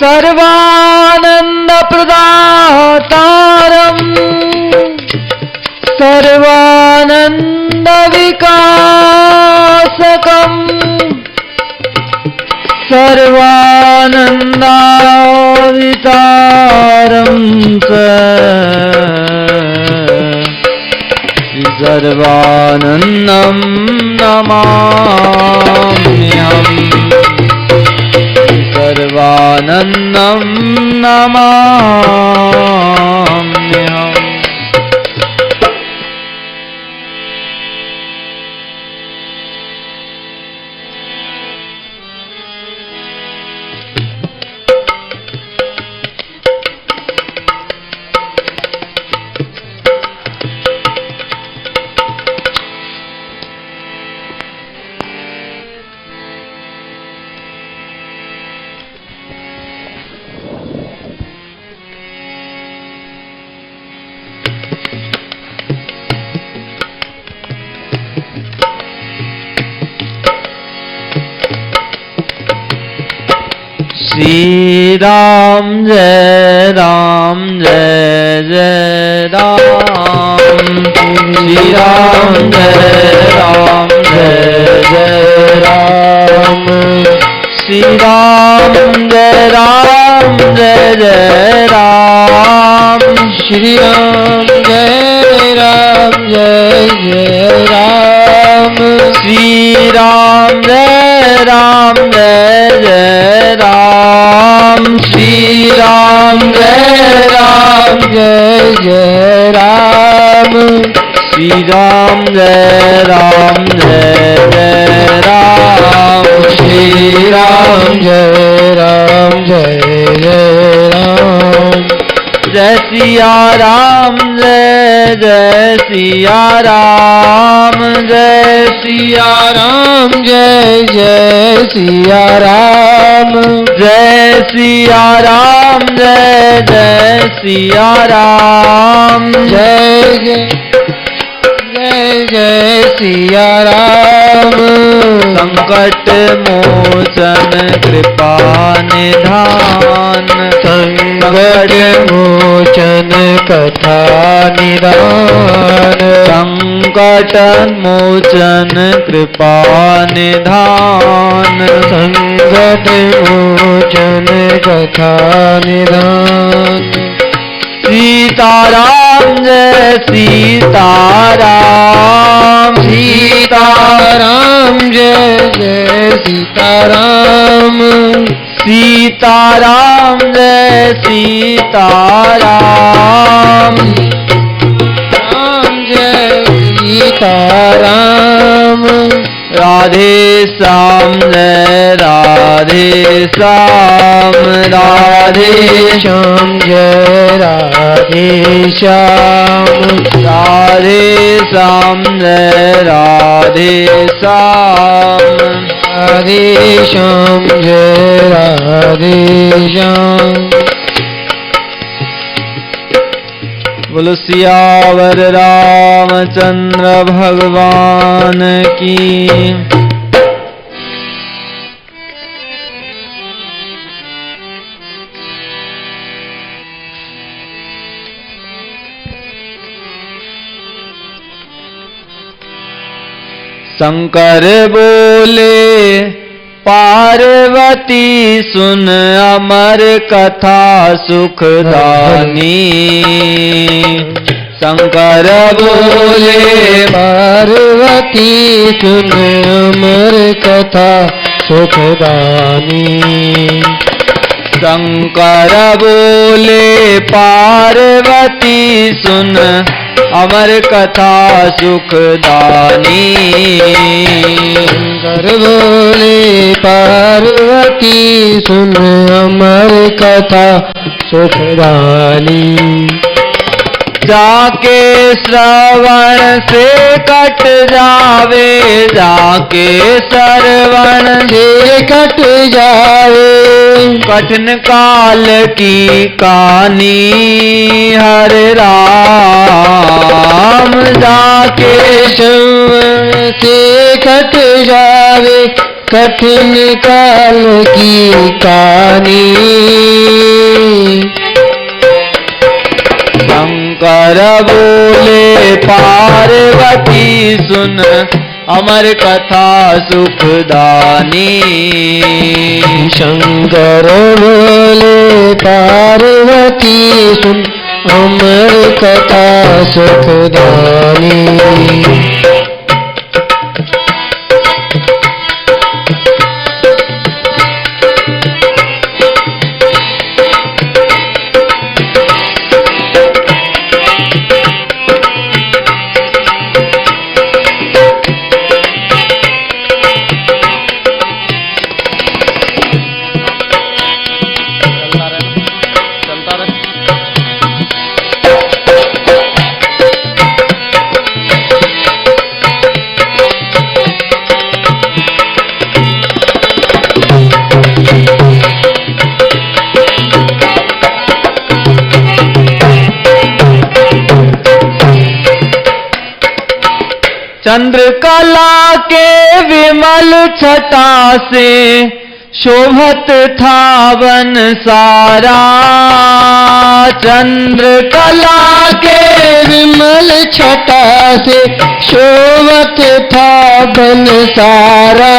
सर्वानंद प्रदातारं सर्वानंद विकासकं सर्वानंदावितारं सर्वानंदं नमाम्यहम् सर्वानंदं नमाम्यहम्। श्री राम जय राम जय जय राम। श्री राम जय राम जय जय राम। श्री राम जय राम जय जय राम। श्री राम जय राम जय जय राम। श्री राम जय राम जय जय राम। श्री राम जय राम जय जय राम। श्री राम जय राम जय जय राम। श्री राम जय राम जय जय राम। जय सिया राम जय जय सिया राम। जय सिया राम जय जय सिया राम। जय सिया राम जय जय सिया राम। जय जय जय जय सिया राम। संकट मोचन कृपा निधान। संकट मोचन कथा निधान। संकट मोचन कृपा निधान। संकट मोचन कथा निधान। सीताराम जय सीताराम। सीताराम जय जय सीताराम। सीताराम जय सीताराम। राम जय सीताराम। राधे श्याम जय राधे श्याम। राधे श्याम जय राधे श्याम। राधे श्याम जय राधे श्याम। राधे श्याम जय राधे श्याम। बोलो सियावर रामचंद्र भगवान की। शंकर बोले पार्वती सुन अमर कथा सुखदानी। शंकर बोले पार्वती सुन अमर कथा सुखदानी। शंकर बोले पार्वती सुन अमर कथा सुखदानी। शंकर बोले पार्वती सुन अमर कथा सुखदानी। जाके श्रवण से कट जावे। जाके श्रवण से कट जावे। कठिन काल की कहानी हरे राम। जाके श्रवण से कट जावे। कठिन काल की कहानी। शंकर बोले पार्वती सुन अमर कथा सुखदानी। शंकर बोले पार्वती सुन अमर कथा सुखदानी। चंद्रकला के विमल छटा से शोभत था वन सारा। चंद्रकला के विमल छटा से शोभत था वन सारा।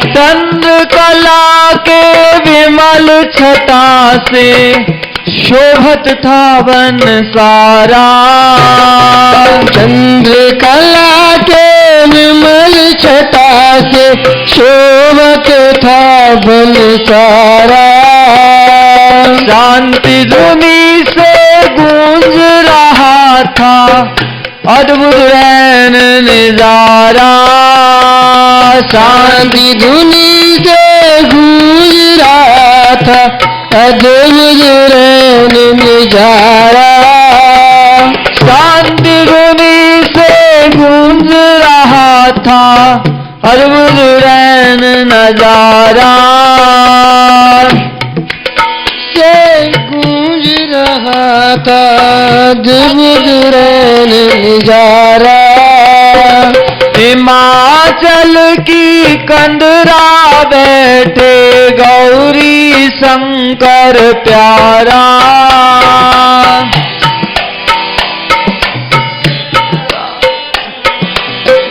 चंद्रकला के विमल छटा से शोभत था वन सारा। चंद्रकला के विमल छटा से शोभत था वन सारा। शांति धुनी से गूंज रहा था अद्भुत रैन नजारा। शांति धुनी से गूंज रहा था अद्भुत रैन नजारा। शांति धुनी से गूंज रहा था अद्भुत रैन नजारा। से गूंज रहा था अद्भुत रैन नजारा। हिमाचल की कंदरा बैठे गौरी शंकर प्यारा।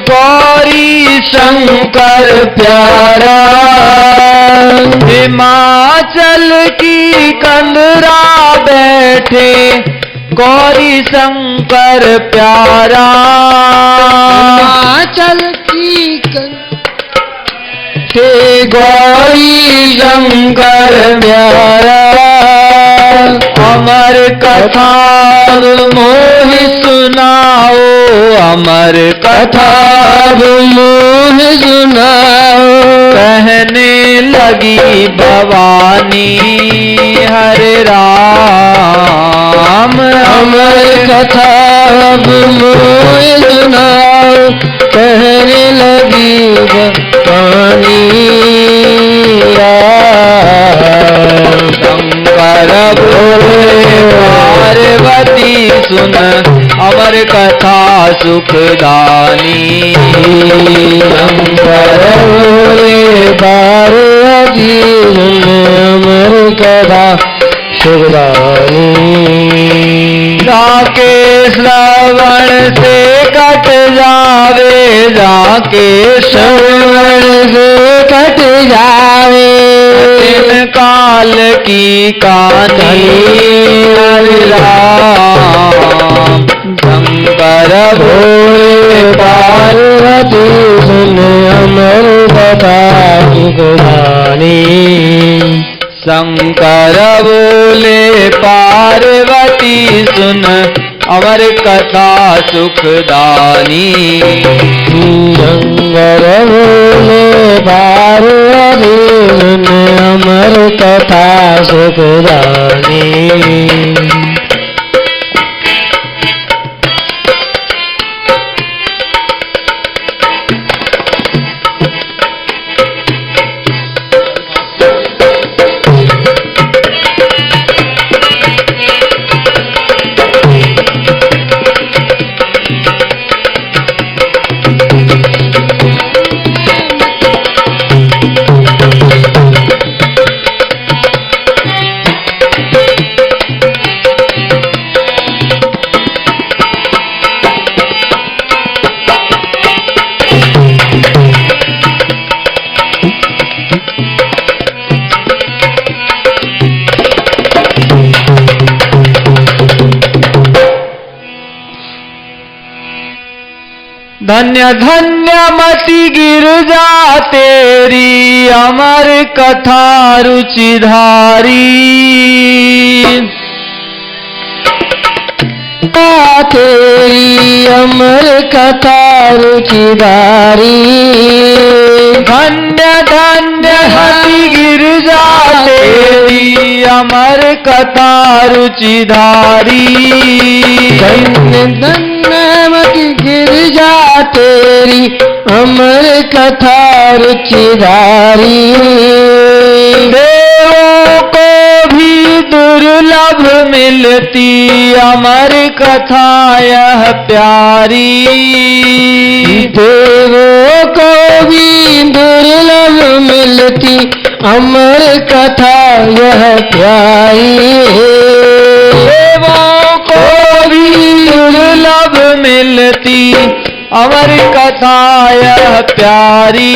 गौरी शंकर प्यारा। हिमाचल की कंदरा बैठे गौरी शंकर प्यारा। हिमाचल की गौरी शंकर प्यारा। अमर कथा मोह सुनाओ अमर कथा मोह सुनाओ। कहने लगी भवानी हरे राम। अमर कथा मोह सुनाओ कहने लगी भवानी। शंकर बोले पार्वती सुन अमर कथा सुखदानी। शंकर बोले पार्वती सुन अमर कथा सुखदानी। जाके श्रवण से कट जावे जाके श्रवण से कट जावे दिन काल की कहानी। राम शंकर भोले पार्वती सुन अमर कथा सुखदानी। शंकर बोले पार्वती सुन अमर कथा सुखदानी। शंकर बोले पार्वती सुन अमर कथा सुखदानी। धन्य धन्य मति गिरजा तेरी अमर कथा रुचिधारी तेरी अमर कथा रुचिधारी धन्य धन्य मति गिरजा तेरी अमर कथा रुचिधारी धन्य धन्य मति गिरजा तेरी अमर कथा रुचिधारी देवों को भी दुर्लभ मिलती अमर कथा यह प्यारी देवों को भी दुर्लभ मिलती अमर कथा यह प्यारी देवों को भी दुर्लभ मिलती अमर कथा यह प्यारी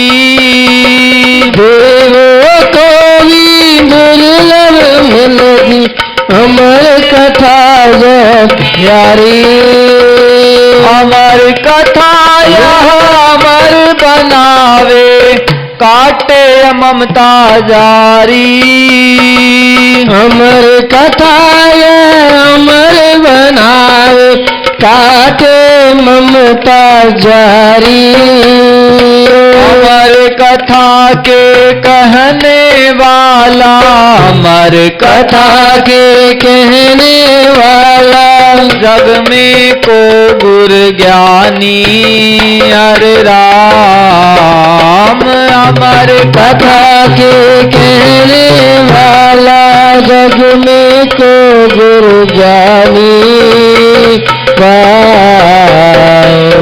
देवों को भी दुर्लभ मिलती अमर कथा यह प्यारी अमर कथा यह अमर बनावे काटे ममता जारी अमर कथा यह अमर बनावे काटे ममता जारी अमर कथा के कहने वाला अमर कथा के कहने वाला जग में को गुर ज्ञानी हरे राम अमर कथा के कहने वाला जग में को गुरु ज्ञानी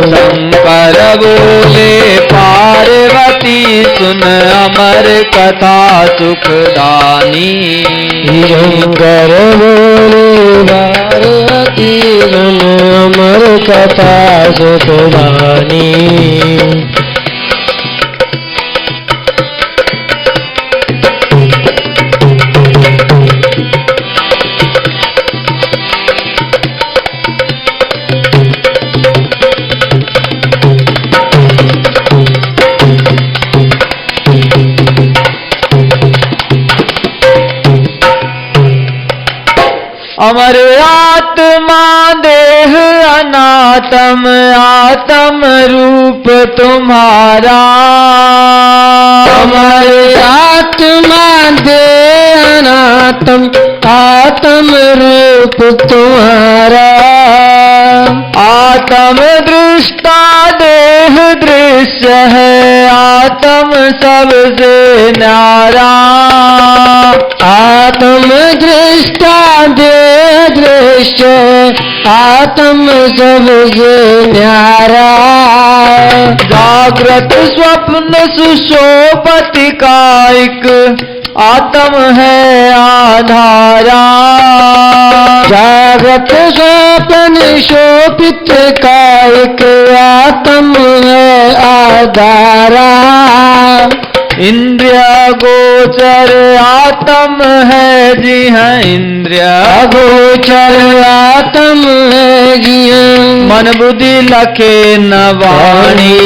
शंकर बोले पार्वती सुन अमर कथा सुखदानी शंकर बोले पार्वती सुन अमर कथा सुखदानी अमर आत्मा देह अनात्म आत्म रूप तुम्हारा अमर आत्मा देह अनात्म आत्म रूप तुम्हारा आत्म दृष्टा देह दृश्य है आत्म सबसे न्यारा आत्म दृष्टा देह दृश्य आत्म सबसे न्यारा जागृत स्वप्न सुशोभति कायिक आत्म है आधारा जागृत स्वप्न शोभित कायिक आत्म है आधारा इंद्रिय गोचर आत्म है जी हाँ इंद्रिय अगोचर आत्म है जिया मन बुद्धि लखे न वाणी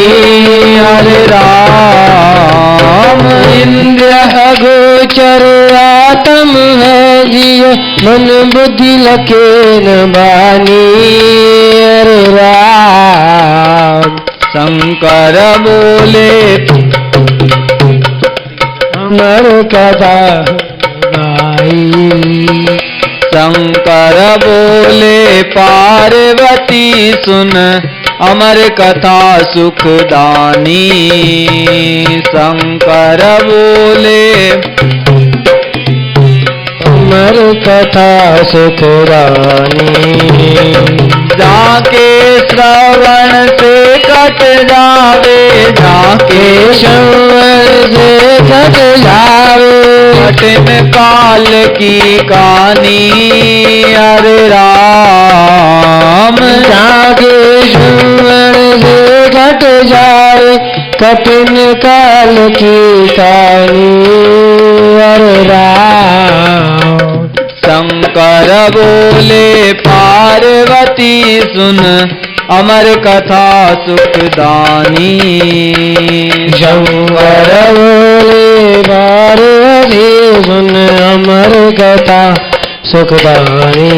हरे राम इंद्रिय अगोचर आत्म है जिया मन बुद्धि लखे न बानी हरे राम शंकर बोले अमर कथा गाई शंकर बोले पार्वती सुन अमर कथा सुखदानी शंकर बोले अमर कथा सुखदानी जाके श्रवण से कट जावे जाके श्रवण से कट जावे कठिन काल की कहानी हरे राम जाके श्रवण से कट जाए कठिन काल की कहानी हरे राम शंकर बोले पार्वती सुन अमर कथा सुखदानी। शंकर बोले पार्वती सुन अमर कथा सुखदानी।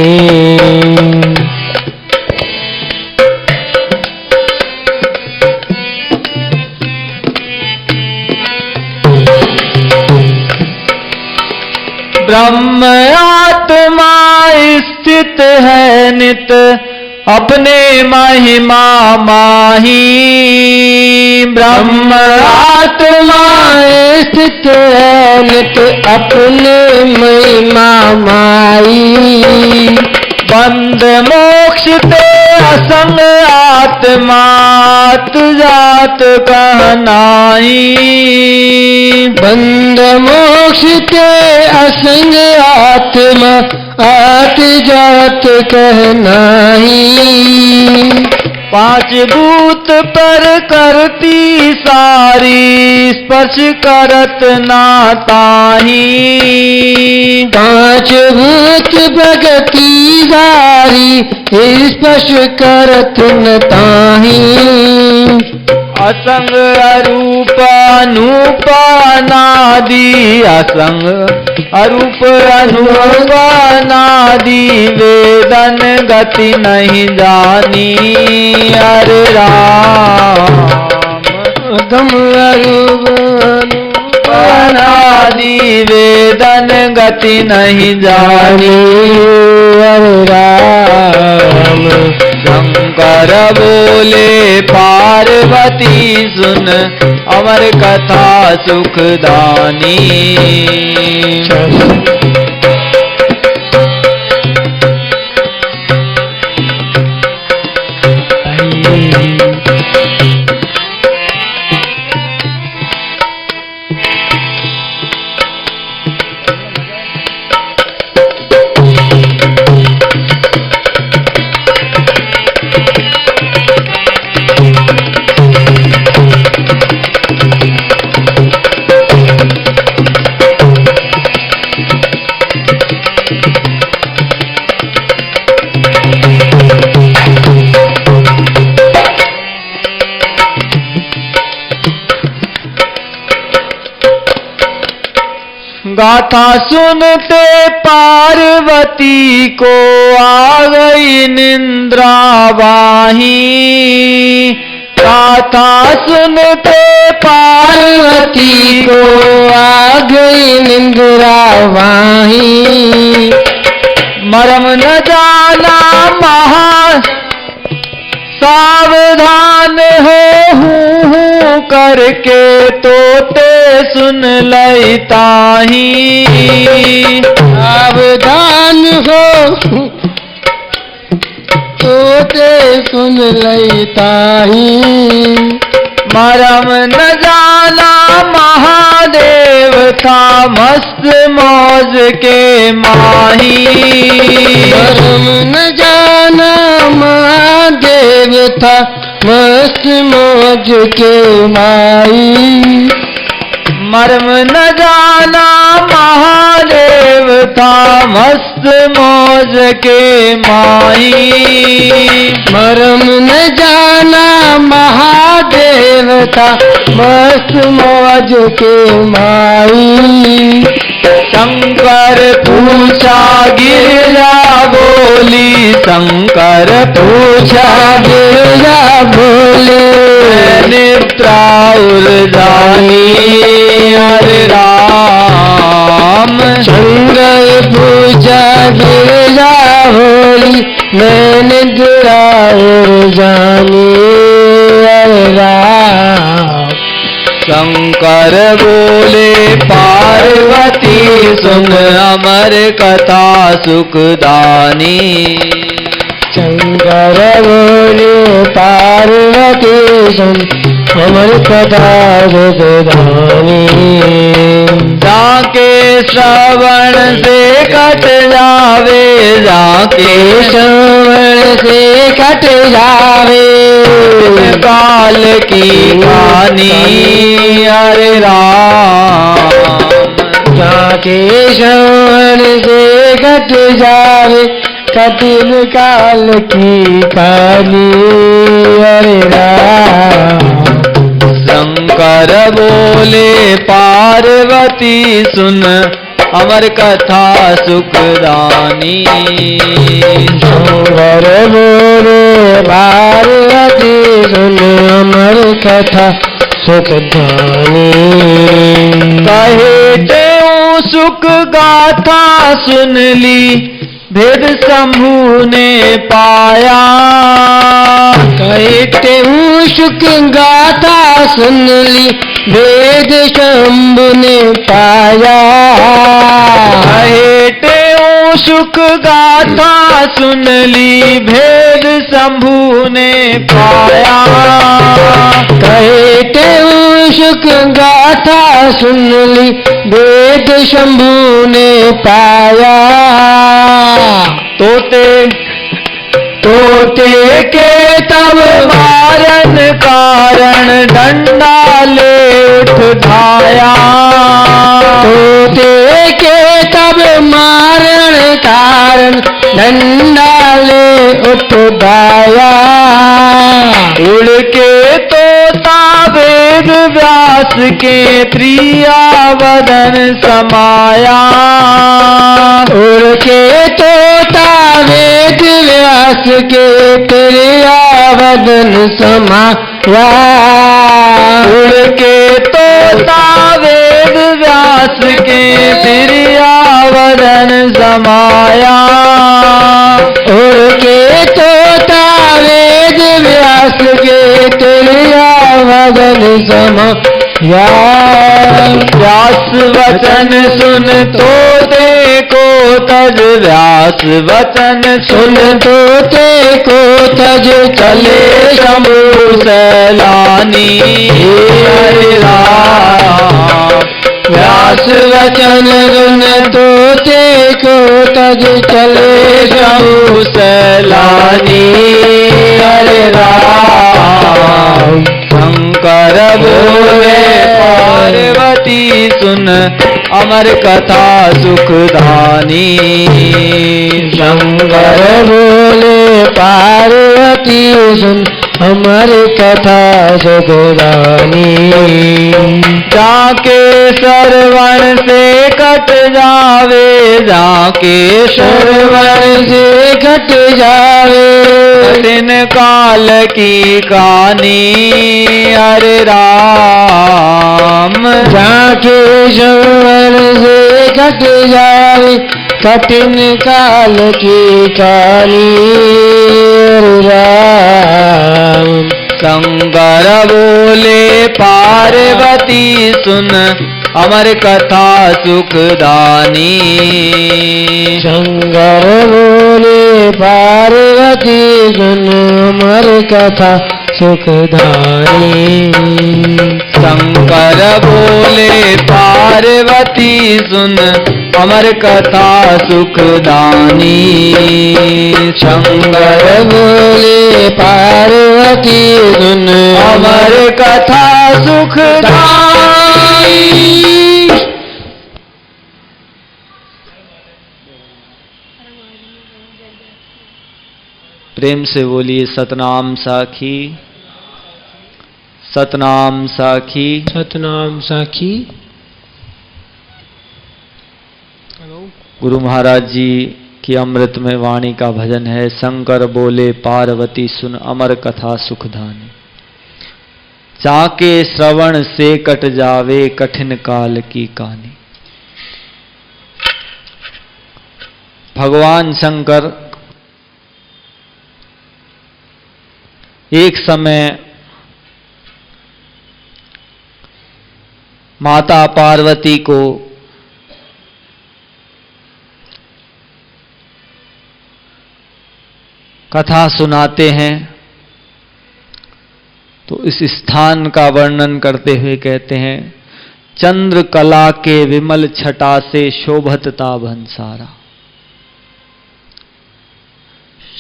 ब्रह्म आत्मा स्थित है नित अपने महिमा माही। ब्रह्म आत्मा स्थित है नित अपने महिमा माई। बंद मोक्ष ते असंग आत्मा जात कहनाई। बंद मोक्ष ते असंग आत्मा आत जात कहनाही। पांच भूत पर करती सारी स्पर्श करत ना ताही। पांच भूत भगती सारी स्पर्श करत न ताही। असंग अरूप अनूप अनादि असंग अरूप अनूप अनादि वेदन गति नहीं जानी। अरे राम गम अरूप अनादि वेदन गति नहीं जानी। अरे राम शंकर बोले पार्वती सुन अमर कथा सुखदानी। गाथा सुनते पार्वती को आ गई निंद्रा वाही। गाथा सुनते पार्वती को आ गई निंद्रा वाही। मरम न जाना महा सावधान हो हूँ करके तोते सुन लैताही। सावधान हो तोते सुन लैताही। मरम न जाना महादेव था मस्त मौज के माही। मरम न जाना महादेव था मस्त मौज के माई। मर्म न जाना महादेव था मस्त मौज के माही। मरम न जाना महादेव था मस्त मौज के माई। शंकर पूछा गिरजा बोली। शंकर पूछा गिरजा बोले निद्रा उर्जानी। हरे राम शंकर पूछा गिरजा बोली मैं निद्रा उर्जानी। हरे राम शंकर बोले पार्वती सुन अमर कथा सुखदानी। शंकर बोले पार्वती सुन अमर कथा सुखदानी। जाके श्रवण से कट जावे। जाके श्रवण से कट जावे काल की कहानी। हरे राम जाके श्रवण से कट जावे कठिन काल की कहानी। हरे राम। शंकर बोले पार्वती सुन अमर कथा सुखदानी। शंकर बोले पार्वती सुन अमर कथा सुखदानी। कहे तेऊ सुख गाथा सुन ली भेद शंभु ने पाया। कहे तेऊ सुख गाथा सुन ली भेद शंभु ने पाया। कहे तेऊ सुख गाथा सुन ली भेद शंभु ने पाया। कहे तेऊ सुख गाथा सुन ली भेद शंभु ने पाया। तोते के तब मारन कारण डंडा ले उठ धाया। तोते के तब मारण कारण डंडा ले उठ दाया। उड़ के तोता वेद व्यास के प्रिया वदन समाया। उड़ के तोता वेद व्यास के प्रिया वदन समाया। उड़ के तोता वेद व्यास के प्रिया वदन समाया। उड़ के तोता वेद व्यास के प्रिया वदन समाया। व्यास वचन सुन तोते को तज व्यास वचन सुन तोते को तज चले शंभु सैलानी। हरे राम। व्यास वचन सुन तोते को तज चले शंभु सैलानी। हरे राम। शंकर बोले पार्वती सुन अमर कथा सुखदानी। शंकर बोले पार्वती सुन अमर कथा सुखदानी। जाके श्रवण से कट जावे। जाके श्रवण से घट जावे कठिन काल की कहानी। हरे राम। जाके श्रवण से घट जावे कठिन काल की कहानी। राम। शंकर बोले पार्वती सुन अमर कथा सुखदानी। शंकर बोले पार्वती सुन अमर कथा सुखदानी। शंकर बोले पार्वती सुन अमर कथा सुखदानी। शंकर बोले पार्वती सुन अमर कथा सुखदानी। प्रेम से बोलिए सतनाम साखी। सतनाम साखी। सतनाम साखी। गुरु महाराज जी की अमृत में वाणी का भजन है। शंकर बोले पार्वती सुन अमर कथा सुखदानी। चाके श्रवण से कट जावे कठिन काल की कहानी। भगवान शंकर एक समय माता पार्वती को कथा सुनाते हैं तो इस स्थान का वर्णन करते हुए कहते हैं, चंद्र कला के विमल छटा से शोभतता भंसारा,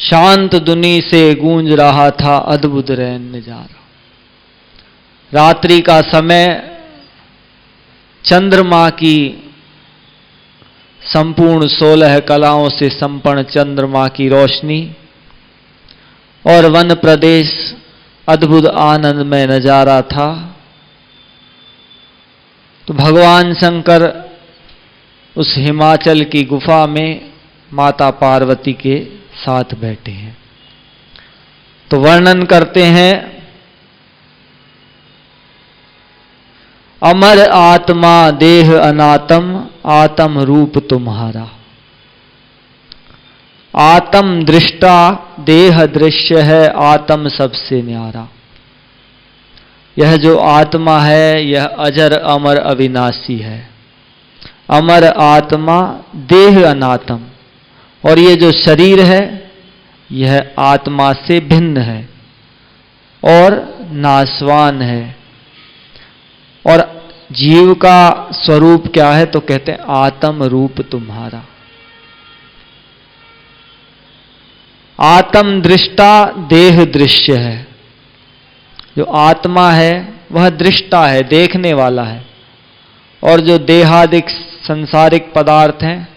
शांत दुनी से गूंज रहा था अद्भुत रैन नजारा। रात्रि का समय चंद्रमा की संपूर्ण 16 कलाओं से संपन्न चंद्रमा की रोशनी और वन प्रदेश अद्भुत आनंद में नजारा था। तो भगवान शंकर उस हिमाचल की गुफा में माता पार्वती के साथ बैठे हैं। तो वर्णन करते हैं, अमर आत्मा देह अनातम, आत्म रूप तुम्हारा। आत्म दृष्टा देह दृश्य है, आत्म सबसे न्यारा। यह जो आत्मा है यह अजर अमर अविनाशी है। अमर आत्मा देह अनातम, और ये जो शरीर है यह आत्मा से भिन्न है और नाशवान है। और जीव का स्वरूप क्या है? तो कहते हैं आत्म रूप तुम्हारा। आत्म दृष्टा देह दृश्य है। जो आत्मा है वह दृष्टा है, देखने वाला है, और जो देहादिक संसारिक पदार्थ हैं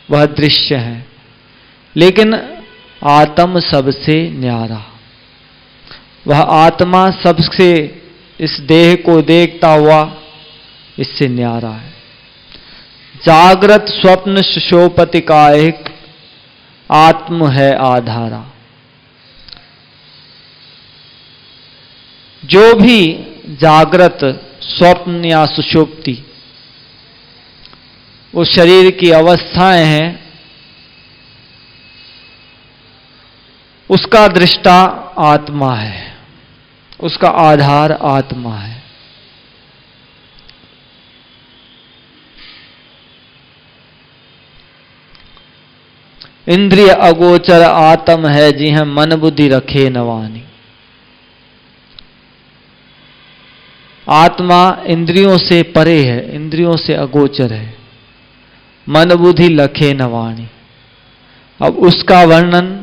वह दृश्य है। लेकिन आत्म सबसे न्यारा, वह आत्मा सबसे इस देह को देखता हुआ इससे न्यारा है। जागृत स्वप्न सुषुप्ति का एक आत्म है आधारा। जो भी जागृत स्वप्न या सुषुप्ति उस शरीर की अवस्थाएं हैं, उसका दृष्टा आत्मा है, उसका आधार आत्मा है। इंद्रिय अगोचर आत्म है, जी हैं मन बुद्धि रखे नवानी। आत्मा इंद्रियों से परे है, इंद्रियों से अगोचर है, मन बुद्धि लखे नवाणी। अब उसका वर्णन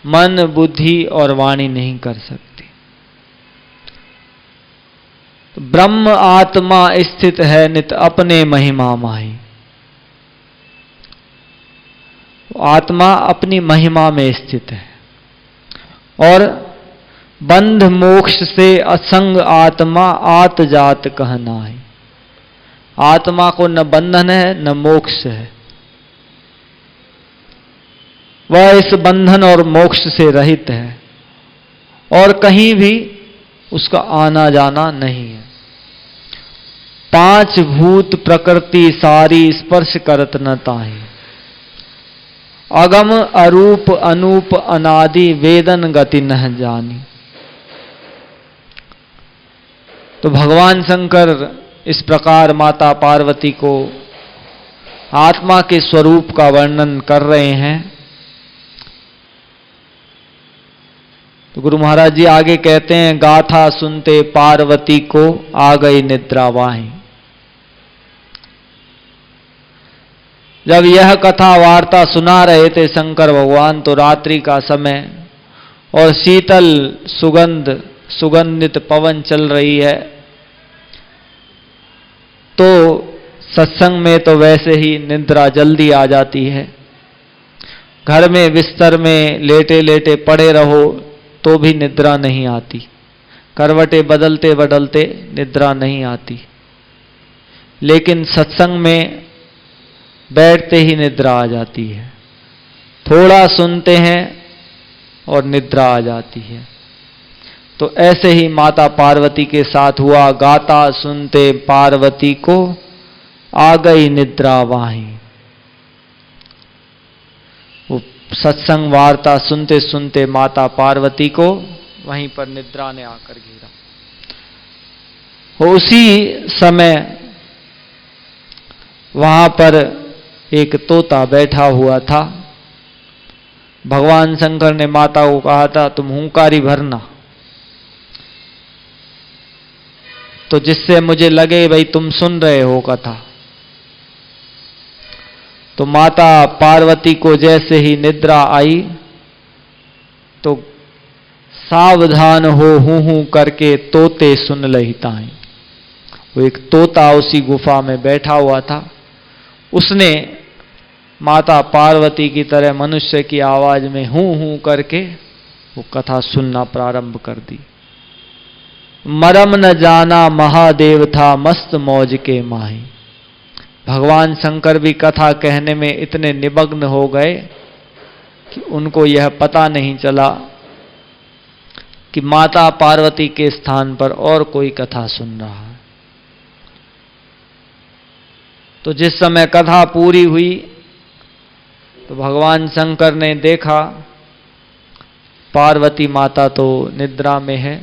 मन बुद्धि और वाणी नहीं कर सकती। तो ब्रह्म आत्मा स्थित है नित अपने महिमा माही। आत्मा अपनी महिमा में स्थित है, और बंध मोक्ष से असंग आत्मा आत जात कहना है। आत्मा को न बंधन है न मोक्ष है, वह इस बंधन और मोक्ष से रहित है, और कहीं भी उसका आना जाना नहीं है। पांच भूत प्रकृति सारी स्पर्श करत न ताहि। अगम अरूप अनूप अनादि वेदन गति न जानी। तो भगवान शंकर इस प्रकार माता पार्वती को आत्मा के स्वरूप का वर्णन कर रहे हैं। तो गुरु महाराज जी आगे कहते हैं, गाथा सुनते पार्वती को आ गई निद्रा वाही। जब यह कथा वार्ता सुना रहे थे शंकर भगवान, तो रात्रि का समय और शीतल सुगंधित पवन चल रही है। तो सत्संग में तो वैसे ही निद्रा जल्दी आ जाती है। घर में बिस्तर में लेटे लेटे पड़े रहो तो भी निद्रा नहीं आती, करवटें बदलते बदलते निद्रा नहीं आती। लेकिन सत्संग में बैठते ही निद्रा आ जाती है। थोड़ा सुनते हैं और निद्रा आ जाती है। तो ऐसे ही माता पार्वती के साथ हुआ। गाता सुनते पार्वती को आ गई निद्रा वाही। वो सत्संग वार्ता सुनते सुनते माता पार्वती को वहीं पर निद्रा ने आकर घेरा। उसी समय वहां पर एक तोता बैठा हुआ था। भगवान शंकर ने माता को कहा था, तुम हुंकारी भरना, तो जिससे मुझे लगे भाई तुम सुन रहे हो कथा। तो माता पार्वती को जैसे ही निद्रा आई तो सावधान हो हूं करके तोते सुन लही ताई। वो एक तोता उसी गुफा में बैठा हुआ था। उसने माता पार्वती की तरह मनुष्य की आवाज में हूं हूं करके वो कथा सुनना प्रारंभ कर दी। मरम न जाना महादेव था मस्त मौज के माही। भगवान शंकर भी कथा कहने में इतने निमग्न हो गए कि उनको यह पता नहीं चला कि माता पार्वती के स्थान पर और कोई कथा सुन रहा है। तो जिस समय कथा पूरी हुई तो भगवान शंकर ने देखा पार्वती माता तो निद्रा में है।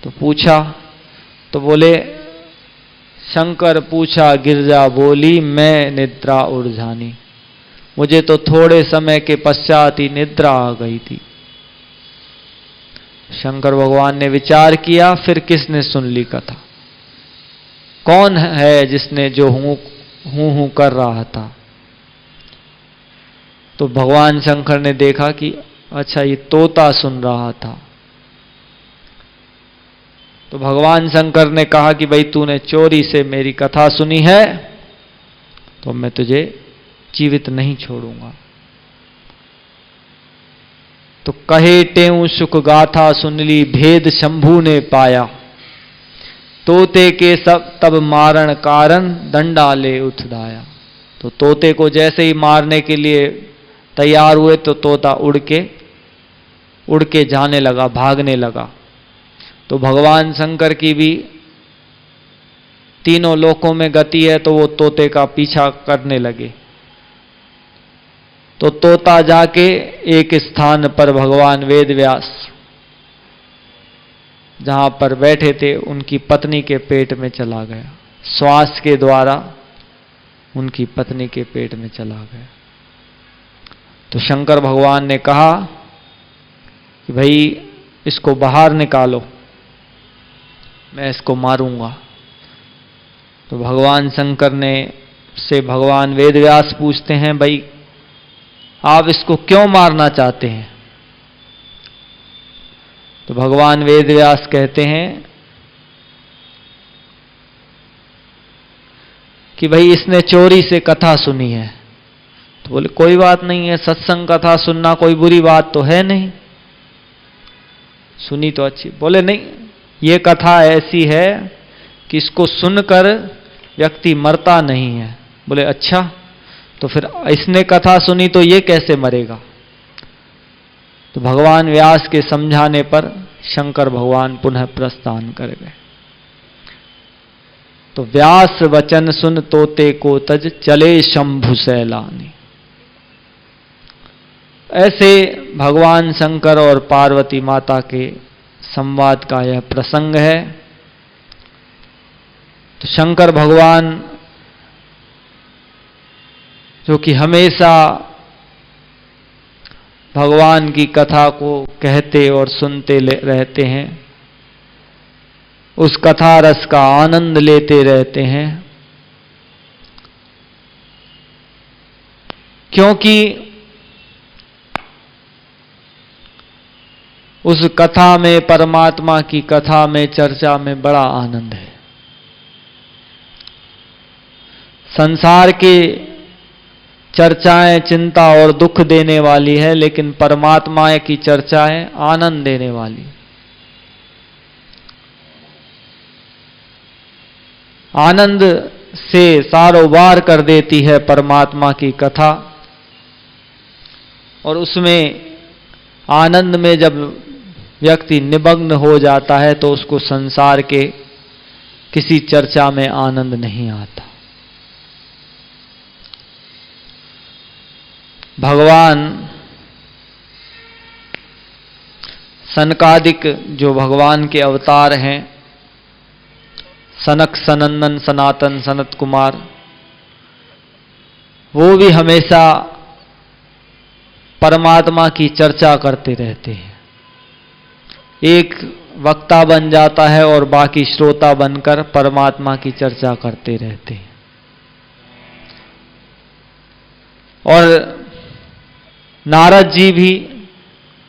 तो पूछा, तो बोले, शंकर पूछा गिरजा बोली मैं निद्रा उड़ जानी। मुझे तो थोड़े समय के पश्चात ही निद्रा आ गई थी। शंकर भगवान ने विचार किया, फिर किसने सुन ली कथा? कौन है जिसने जो हूं कर रहा था? तो भगवान शंकर ने देखा कि अच्छा ये तोता सुन रहा था। तो भगवान शंकर ने कहा कि भाई तूने चोरी से मेरी कथा सुनी है तो मैं तुझे जीवित नहीं छोड़ूंगा। तो कहे टेऊ सुख गाथा सुन ली भेद शंभू ने पाया। तोते के सब तब मारण कारण दंडा ले उठदाया। तो तोते को जैसे ही मारने के लिए तैयार हुए तो तोता उड़ के जाने लगा, भागने लगा। तो भगवान शंकर की भी तीनों लोकों में गति है तो वो तोते का पीछा करने लगे। तो तोता जाके एक स्थान पर भगवान वेदव्यास जहां पर बैठे थे उनकी पत्नी के पेट में चला गया। श्वास के द्वारा उनकी पत्नी के पेट में चला गया। तो शंकर भगवान ने कहा कि भाई इसको बाहर निकालो, मैं इसको मारूंगा। तो भगवान शंकर से भगवान वेदव्यास पूछते हैं, भाई आप इसको क्यों मारना चाहते हैं? तो भगवान वेदव्यास कहते हैं कि भाई इसने चोरी से कथा सुनी है। तो बोले कोई बात नहीं है, सत्संग कथा सुनना कोई बुरी बात तो है नहीं, सुनी तो अच्छी। बोले नहीं, ये कथा ऐसी है कि इसको सुनकर व्यक्ति मरता नहीं है। बोले अच्छा, तो फिर इसने कथा सुनी तो ये कैसे मरेगा? तो भगवान व्यास के समझाने पर शंकर भगवान पुनः प्रस्थान कर गए। तो व्यास वचन सुन तोते को तज चले शंभु सैलानी। ऐसे भगवान शंकर और पार्वती माता के संवाद का यह प्रसंग है। तो शंकर भगवान जो कि हमेशा भगवान की कथा को कहते और सुनते रहते हैं, उस कथा रस का आनंद लेते रहते हैं, क्योंकि उस कथा में, परमात्मा की कथा में, चर्चा में बड़ा आनंद है। संसार की चर्चाएं चिंता और दुख देने वाली है, लेकिन परमात्मा की चर्चाएं आनंद देने वाली। आनंद से सारोबार कर देती है परमात्मा की कथा। और उसमें आनंद में जब व्यक्ति निमग्न हो जाता है तो उसको संसार के किसी चर्चा में आनंद नहीं आता। भगवान सनकादिक जो भगवान के अवतार हैं, सनक, सनंदन, सनातन, सनत कुमार, वो भी हमेशा परमात्मा की चर्चा करते रहते हैं। एक वक्ता बन जाता है और बाकी श्रोता बनकर परमात्मा की चर्चा करते रहते हैं। और नारद जी भी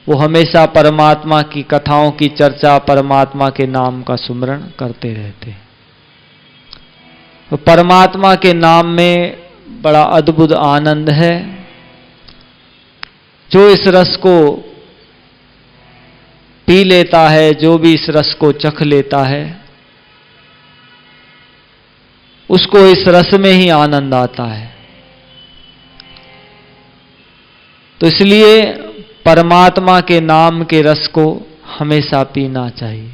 वो हमेशा परमात्मा की कथाओं की चर्चा, परमात्मा के नाम का सुमरण करते रहते हैं। तो परमात्मा के नाम में बड़ा अद्भुत आनंद है। जो इस रस को पी लेता है, जो भी इस रस को चख लेता है, उसको इस रस में ही आनंद आता है। तो इसलिए परमात्मा के नाम के रस को हमेशा पीना चाहिए।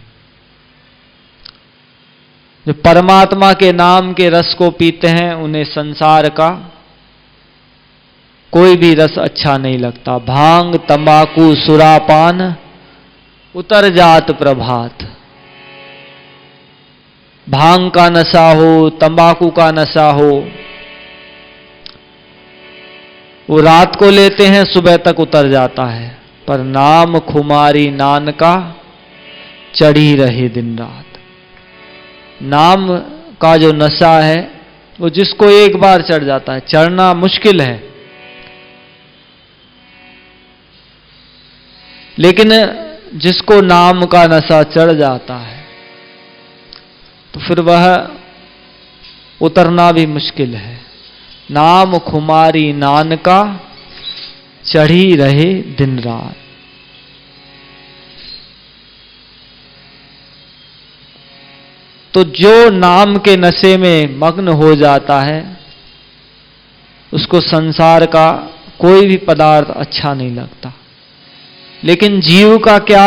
जो परमात्मा के नाम के रस को पीते हैं उन्हें संसार का कोई भी रस अच्छा नहीं लगता। भांग तंबाकू सुरापान उतर जात प्रभात। भांग का नशा हो, तंबाकू का नशा हो, वो रात को लेते हैं, सुबह तक उतर जाता है। पर नाम खुमारी नान का चढ़ी रहे दिन रात। नाम का जो नशा है वो जिसको एक बार चढ़ जाता है, चढ़ना मुश्किल है, लेकिन जिसको नाम का नशा चढ़ जाता है तो फिर वह उतरना भी मुश्किल है। नाम खुमारी नान का चढ़ी रहे दिन रात। तो जो नाम के नशे में मग्न हो जाता है उसको संसार का कोई भी पदार्थ अच्छा नहीं लगता। लेकिन जीव का क्या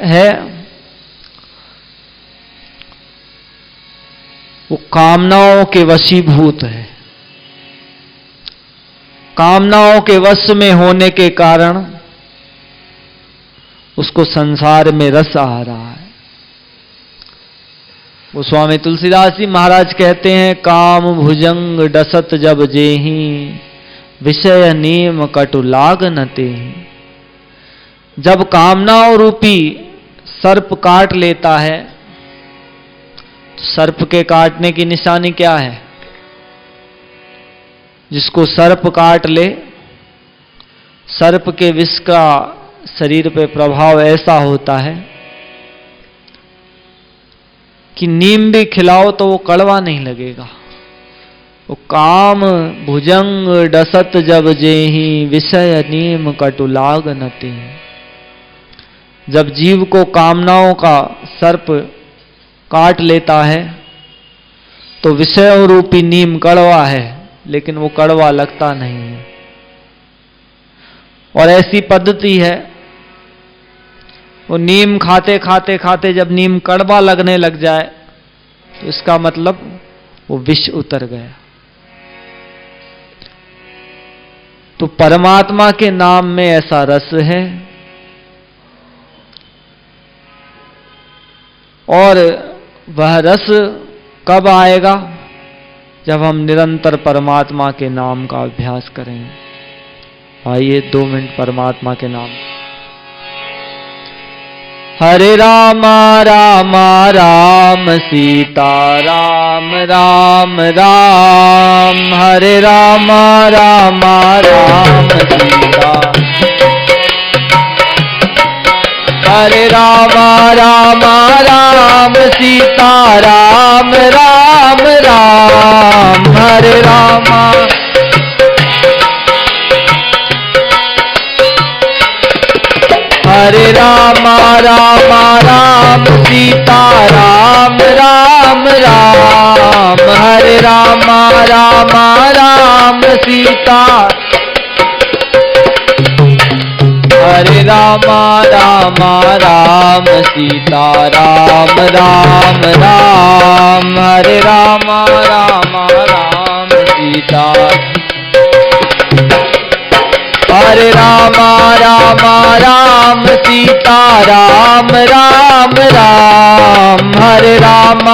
है, वो कामनाओं के वशीभूत है। कामनाओं के वश में होने के कारण उसको संसार में रस आ रहा है। वो स्वामी तुलसीदास जी महाराज कहते हैं, काम भुजंग डसत जब जेहि, विषय नीम कटु लाग न तेहि। जब कामनाओं रूपी सर्प काट लेता है, सर्प के काटने की निशानी क्या है? जिसको सर्प काट ले, सर्प के विष का शरीर पे प्रभाव ऐसा होता है कि नीम भी खिलाओ तो वो कड़वा नहीं लगेगा। वो काम भुजंग डसत जब जेहि, विषय नीम कटु लाग न तेहि। जब जीव को कामनाओं का सर्प काट लेता है तो विषयों रूपी नीम कड़वा है, लेकिन वो कड़वा लगता नहीं है। और ऐसी पद्धति है, वो नीम खाते खाते खाते जब नीम कड़वा लगने लग जाए तो इसका मतलब वो विष उतर गया। तो परमात्मा के नाम में ऐसा रस है। और वह रस कब आएगा? जब हम निरंतर परमात्मा के नाम का अभ्यास करेंगे। आइए 2 मिनट परमात्मा के नाम। हरे राम राम राम सीता राम राम राम। हरे राम राम राम सीता। हरे राम राम राम सीता राम राम राम। हरे राम हरे राम राम राम सीता राम राम राम। हरे राम राम राम सीता। हरे राम राम राम सीता राम राम राम। हरे राम राम राम सीता। हरे राम राम राम सीता राम राम राम। हरे राम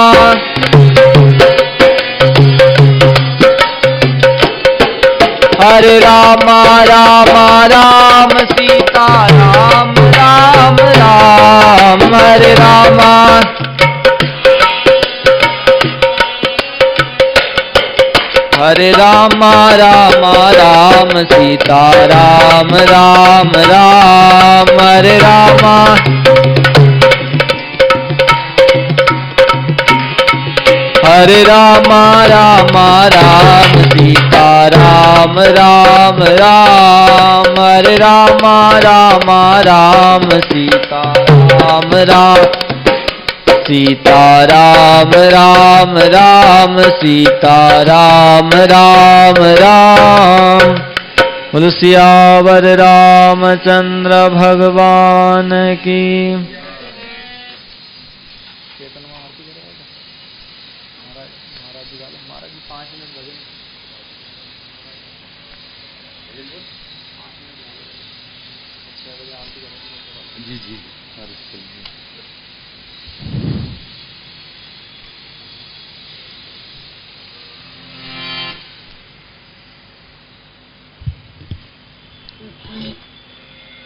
हरे राम राम राम सीता राम राम राम। हरे राम हरे राम राम राम सीता राम राम राम। हरे राम हरे राम राम राम सीता राम राम राम, हरे राम राम राम, सीता राम राम, सीता राम राम राम, सीता राम राम राम। बोलो सियावर रामचंद्र भगवान की।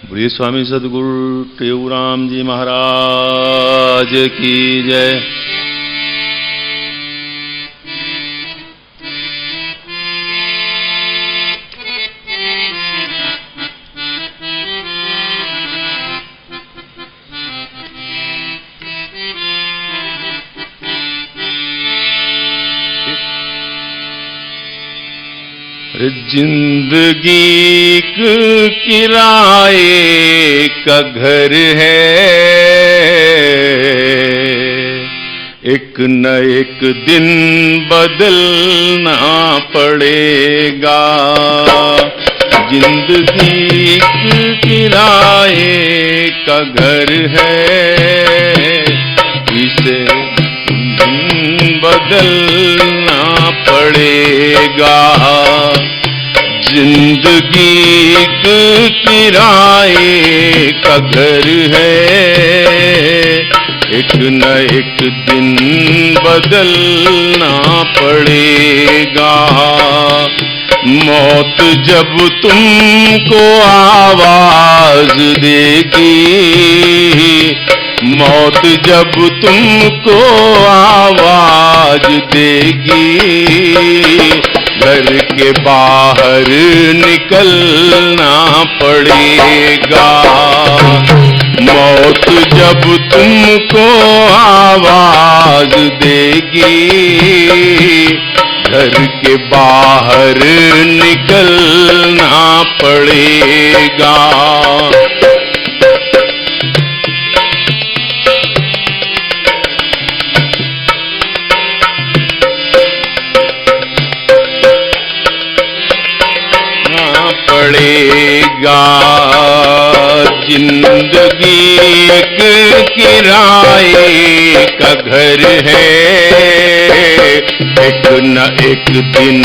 बोलिए स्वामी सदगुरु टेऊराम जी महाराज की जय। जिंदगी किराए का घर है, एक न एक दिन बदलना पड़ेगा। जिंदगी किराए का घर है, इसे बदलना पड़ेगा। जिंदगी किराए का घर है, एक न एक दिन बदलना पड़ेगा। मौत जब तुमको आवाज देगी, मौत जब तुमको आवाज देगी, घर के बाहर निकलना पड़ेगा। मौत जब तुमको आवाज देगी, घर के बाहर निकलना पड़ेगा। पड़ेगा। जिंदगी एक किराए का घर है, एक न एक दिन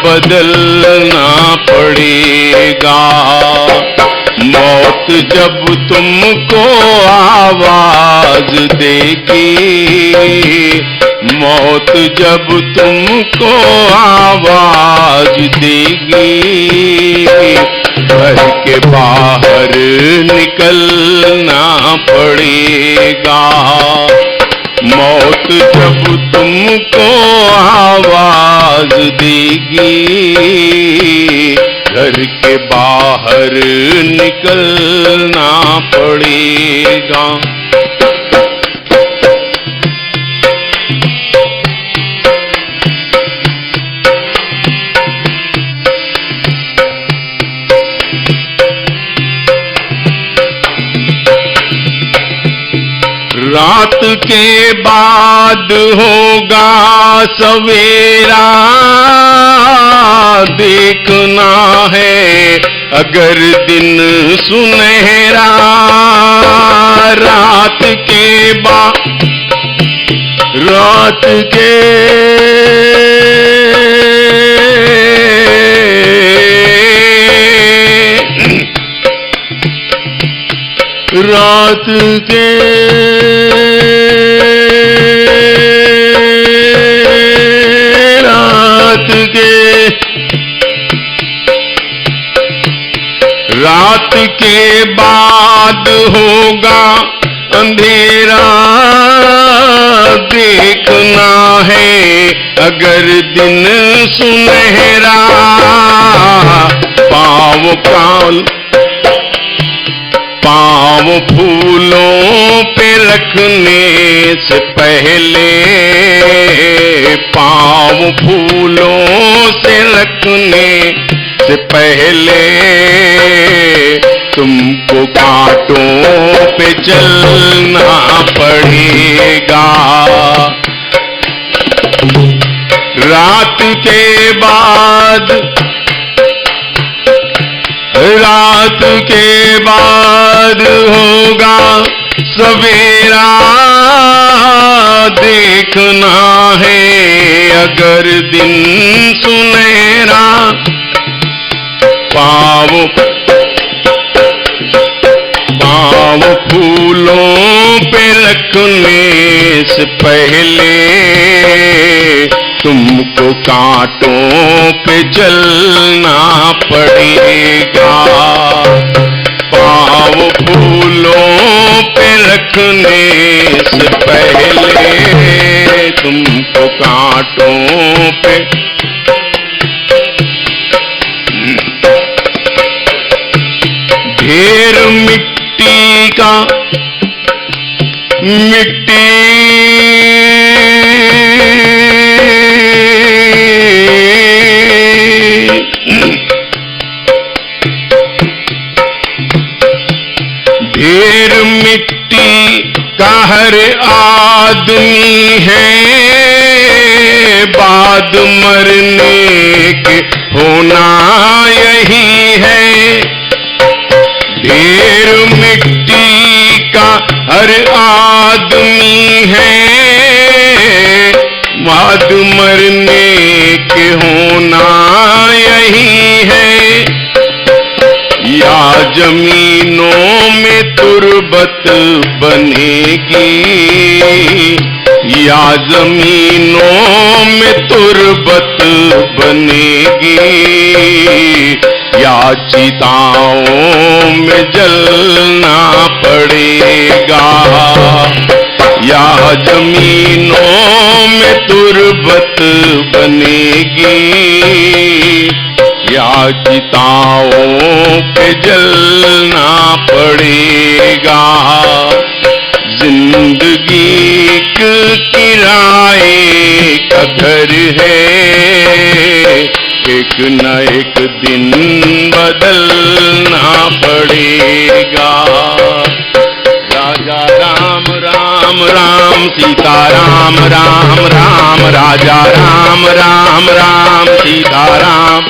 बदलना पड़ेगा। मौत जब तुमको आवाज देगी, मौत जब तुमको आवाज देगी, घर के बाहर निकलना पड़ेगा। मौत जब तुमको आवाज देगी, घर के बाहर निकलना पड़ेगा। रात के बाद होगा सवेरा, देखना है अगर दिन सुनहरा। रात के बाद रात के रात के रात के बाद होगा अंधेरा, देखना है अगर दिन सुनहरा। पाँव फूलों पे रखने से पहले, पाँव फूलों से रखने पहले तुमको कांटों पे चलना पड़ेगा। रात के बाद होगा सवेरा, देखना है अगर दिन सुनहरा। पाँव फूलों पे रखने से पहले तुमको कांटों पे चलना पड़ेगा। पाँव फूलों पे रखने से पहले तुमको कांटों पे ढेर मिट्टी का हर आदमी है, बाद मरने के होना यही है। ढेर मिट्टी का हर आदमी है, बाद मरने के होना यही है। या जमीनों में तुरबत बनेगी, या जमीनों में तुरबत बनेगी, या चिताओं में जलना पड़ेगा। या जमीनों में तुरबत बनेगी, या चिताओं पे जलना पड़ेगा। जिंदगी किराए का घर है, एक न एक दिन बदलना पड़ेगा। राजा राम राम राम सीता राम राम राम, राजा राम राम राम सीता राम,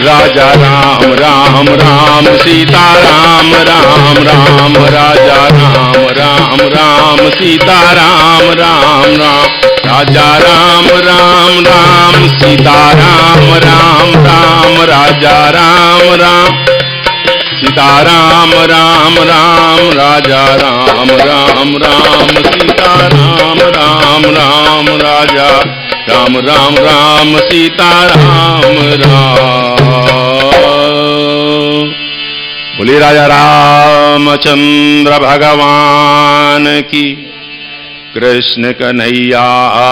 राजा राम राम राम सीता राम राम राम, राजा राम राम राम सीता राम राम राम, राजा राम राम राम सीता राम राम राम, राजा राम राम सीता राम राम राम, राजा राम राम राम सीता राम राम राम, राजा राम राम राम सीता राम राम। बोले राजा रामचंद्र भगवान की, कृष्ण कन्हैया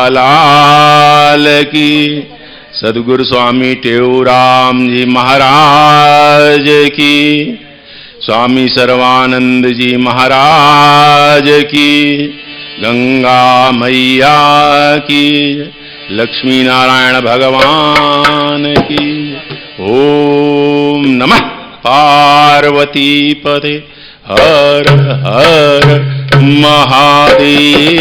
लाल की, सदगुरु स्वामी टेऊराम जी महाराज की, स्वामी सर्वानंद जी महाराज की, गंगा मैया की, लक्ष्मी नारायण भगवान की। ओम नमः पार्वती पते, हर हर महादेव।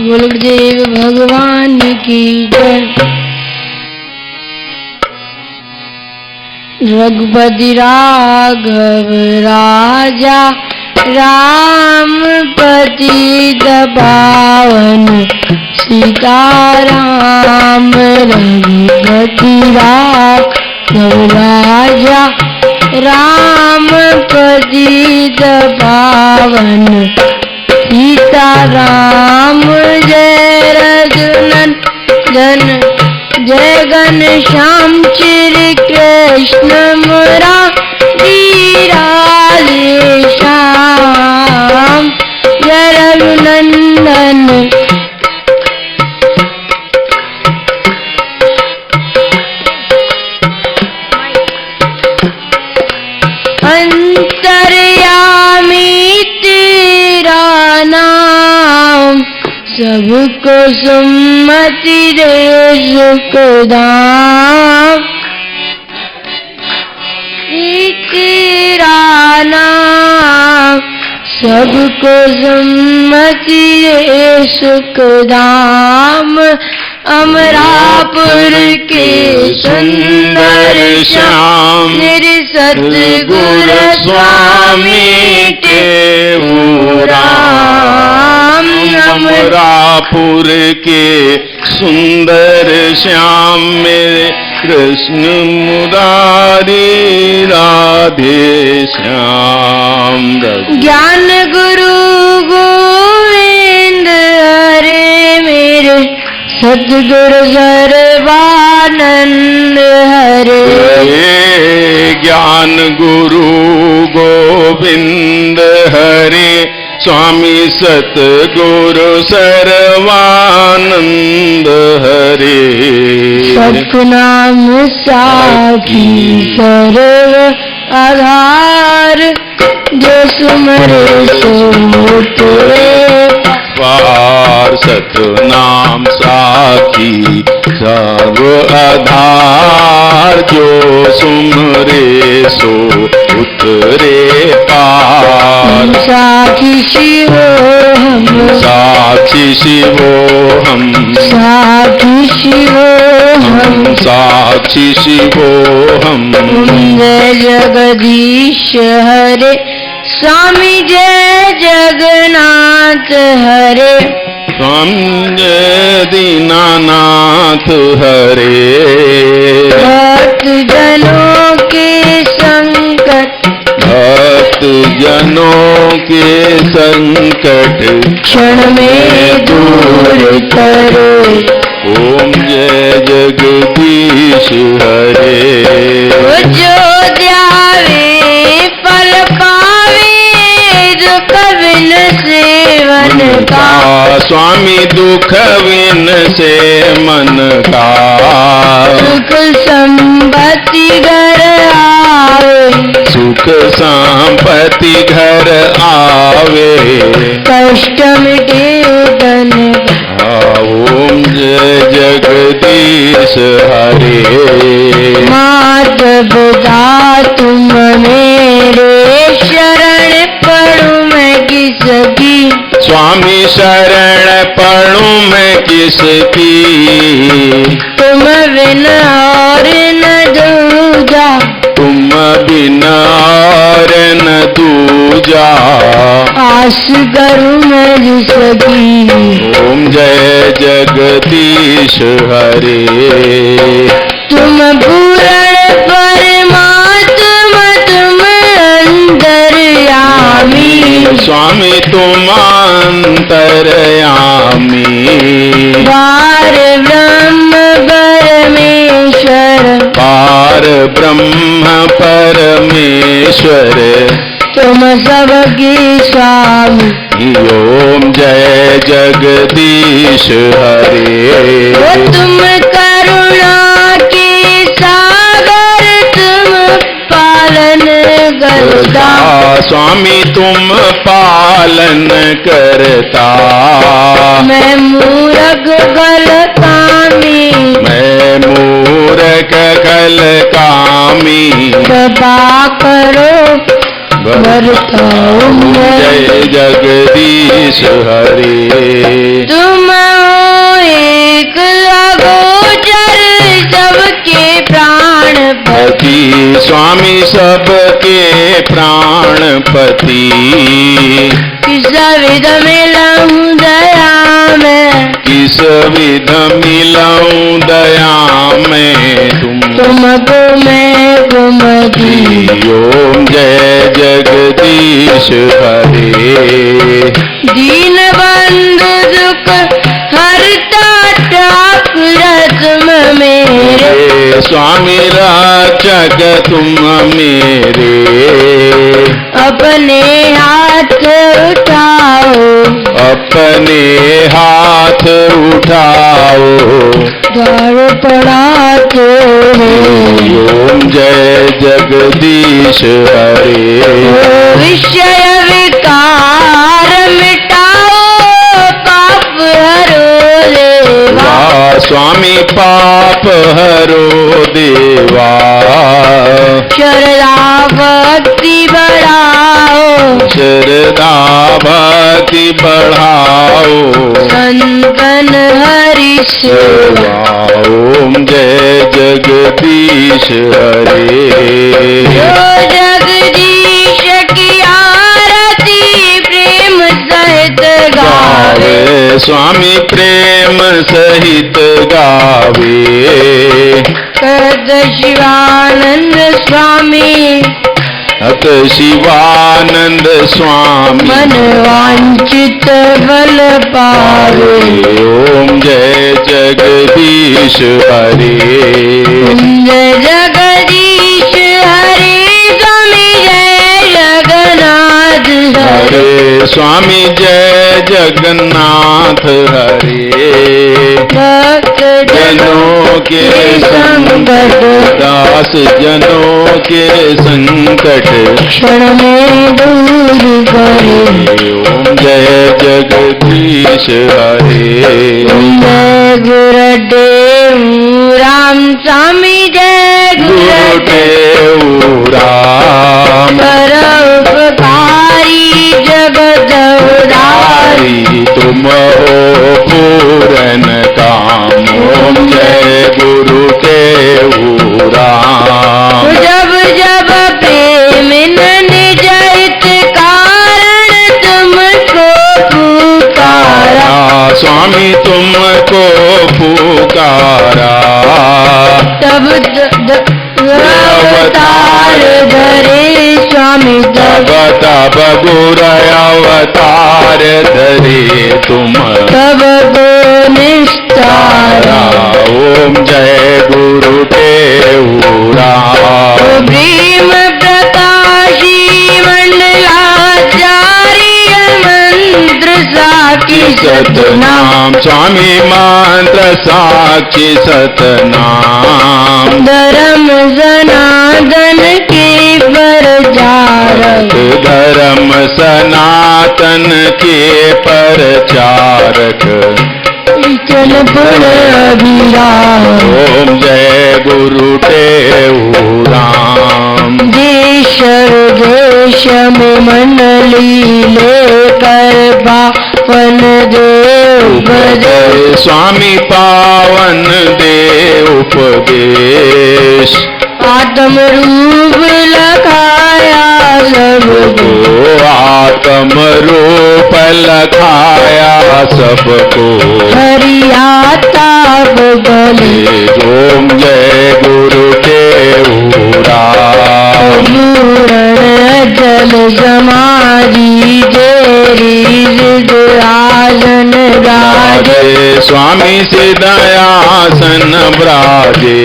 गुरुदेव भगवान की जय। रघुपति राघव राजा रामपति पावन, सीताराम रघुपति राघव राजा रामपति पावन, सीताराम जय रघुनंदन जय घनश्याम श्री कृष्ण मुरारी। सबको सम्मति दे सुखधाम तेरा नाम, सबको सम्मति दे सुखधाम। अमरापुर के सुंदर श्याम मेरे सतगुरु स्वामी के राम। अमरापुर के सुंदर श्याम मेरे कृष्ण मुरारी राधे श्याम। ज्ञान गुरु गोविंद हरे मेरे सतगुरु सर्वानंद हरे। ज्ञान गुरु गोविंद हरे स्वामी सतगुरु सर्वानंद हरे। सतनाम साखी सर्व आधार, जो सुमरे सो तेरे पार। सतनाम साखी सर्व आधार, जो सुमरे सो उतरे पार। साक्षी शिवो हम, साक्षी शिवो हम, साक्षी शिवो हम, साक्षी शिवो हम। जय जगदीश हरे स्वामी जय जगन्नाथ हरे। स्वामी जय दीनानाथ हरे। भक्त जनों के संकट, भक्त जनों के संकट क्षण में दूर करे। ओम जय जगदीश हरे। जो ध्यावे फल पावे, दुख बिन सेवन का। स्वामी दुख बिन से मन का। सुख संपत्ति घर आवे, सुख संपत्ति घर आवे। कष्ट मिटे तन का। ओम जय जगदीश हरे। मात पिता तुम मेरे, शरण पड़ूं मैं किसकी। स्वामी शरण पढ़ूं मैं किसकी। तुम बिन और न दूजा, तुम बिना और न दूजा। आस करूं मैं जिसकी। ओम जय जगदीश हरे। तुम पूर्ण परमात्मा, तुम अंतर्यामी। स्वामी तुम अंतर्यामी। पार ब्रह्म परमेश्वर, पार ब्रह्म परमेश्वर। तुम सबके स्वामी। ओम जय जगदीश हरे। वो तुम करुणा के सागर, तुम पालन करता। स्वामी तुम पालन करता। मैं मूरख गल कामी, मैं मूरख कल कामी। कृपा करो बरताओ मैं। जय जगदीश हरे। तुम हो एक अगोचर, सबके प्राणपति। स्वामी सबके प्राणपति। किस विध मिलऊं दया में, किस विध मिलऊं दया में तुमको मैं कुमति। ओम जय जगदीश हरे। दीन बंधु दुख हरता ठाकुर तुम मेरे। स्वामी रक्षक तुम मेरे। अपने हाथ उठाओ, अपने हाथ उठाओ। द्वार पड़ाते ओम जय जगदीश हरे। विषय विकार मिटाओ, पाप स्वामी पाप हरो देवा, शरदा भक्ति बढ़ाओ, शरदा भक्ति बढ़ाओ, संतन हरि सेवा। ओम जय जगदीश हरे। जो जगदीश की आरती प्रेम सहित गावे, स्वामी प्रेम सहित गावे। कद शिवानंद स्वामी, अत शिवानंद स्वामी, मन वांछित बल पावे। ओम जय जगदीश हरे। जय जगदीश हरे, स्वामी जय जगन्नाथ हरे। स्वामी जय जगन्नाथ हरे। भक्त जनों के संकट, दास जनों के संकट क्षण में दूर करे। ओम जय जगदीश हरे। जय गुरुदेव राम, स्वामी जय गुरुदेव राम। परोपकारी जगत उद्धारी, तुम हो पूरन काम। ओम जय गुरुदेव राम। जब जब प्रेम निज हित कारण तुमको पुकारा, स्वामी तुमको पुकारा। तब अवतार धरे स्वामी, तब तब गुर अवतार धरे तुम, तब को निस्तारा। ओम जय गुरुदेव राम। भीम प्रकाशी मंडलाचार्य, मंत्र साक्षी सतनाम। स्वामी मंत्र साक्षी सतनाम। धर्म सनातन के प्रचारक, धर्म सनातन के प्रचारक। चल पुर अभिराम। ओम जय गुरुदेव राम। देश देश में मंडली लेकर पावन देव बदे, स्वामी पावन देव उपदेश। आत्म रूप लखाया सबको, आत्म रूप लखाया सबको। हरियाता बदले। ओम जय गुरुदेव राम। पूर्ण जल समाधि तेरी सिद्ध आसन राजे, स्वामी सिद्धयासन ब्राजे।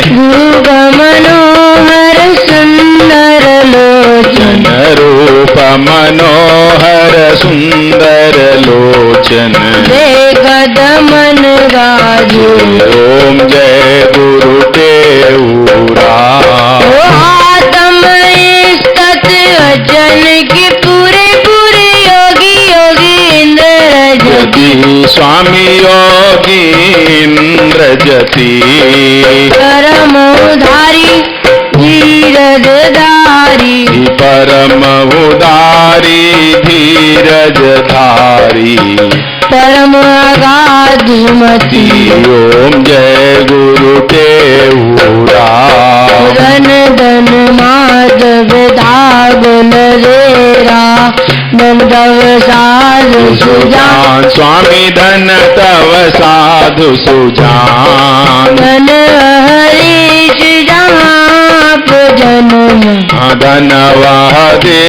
भूग मनोहर सुंदर लोचन, रूप मनोहर सुंदर लोचन। देखत मन गाजे। ओम जय गुरुदेव राम। आत्म सत वचन के पूरे पूरे योगी योगी इंद्र जति, स्वामी योगी इंद्र जति। परम उधारी धीरज धारी, परम उदारी धीरज धारी। परम अगाध मति। ओम जय गुरुदेव राम। धन धन माधव धागल रेरा, धन तव साधु सुजान। स्वामी धन तव साधु सुजान। धन हरीश जहाँ जन्म, धनवादे